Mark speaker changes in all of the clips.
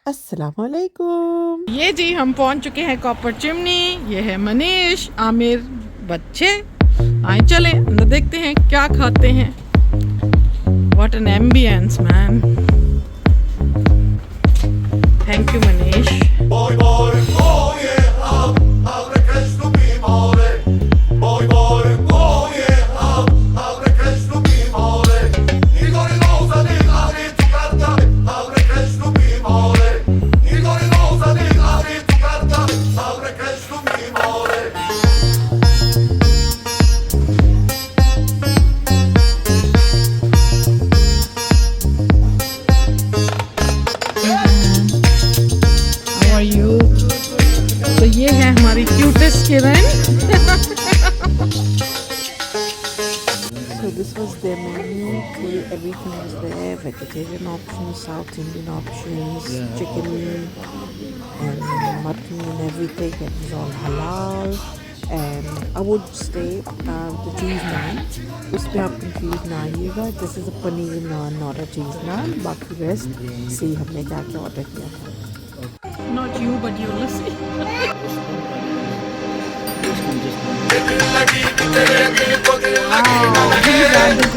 Speaker 1: अस्सलामुअलैकुम। ये जी हम पहुंच चुके हैं कॉपर चिमनी। ये है मनीष, आमिर, बच्चे। आए चले अंदर देखते हैं क्या खाते हैं। What an ambience man. Thank you Manish. तो ये है हमारी cutest Kiran. So this was their menu. Everything was there: vegetarian options, South Indian options, chicken and mutton and everything. It was all halal. And I would say the cheese naan. उसमें आप confused ना आइएगा. This is a paneer naan, not a cheese naan. बाकी rest see हमने क्या क्या order किया था. Not you, but you listen. These are the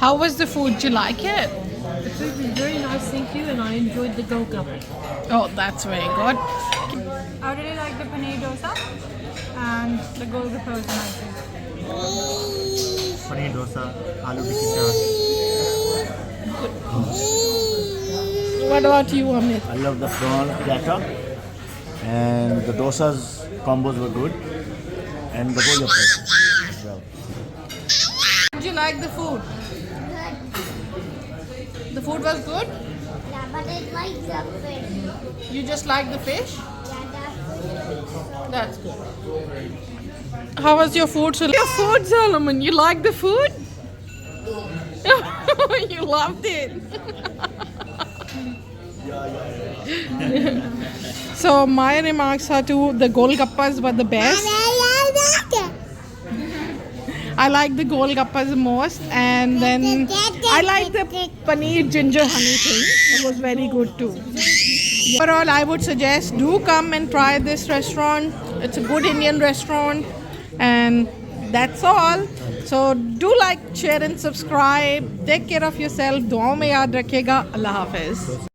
Speaker 1: How was the food? Did you like it?
Speaker 2: The food was very nice, thank you, and I enjoyed the golgappay.
Speaker 1: Oh, that's very good.
Speaker 2: I really like the paneer dosa, and the golgappay was nice.
Speaker 3: Paneer dosa, aloo tikka.
Speaker 1: What about you, Amit?
Speaker 3: I love the prawn platter, and the dosas combos were good, and the golgappay as well.
Speaker 1: Did you like the food? The food was good?
Speaker 4: Yeah, but I like the fish.
Speaker 1: You just like the fish?
Speaker 4: Yeah,
Speaker 1: That's good. How was your food? Your food, Solomon. You like the food? You loved it. So my remarks are to the golgappas were the best. I like the golgappas the most, and then I like the paneer ginger honey thing. It was very good too. Overall, I would suggest do come and try this restaurant. It's a good Indian restaurant, and that's all. So do like, share, and subscribe. Take care of yourself. दुआओं में याद रखिएगा. Allah Hafiz.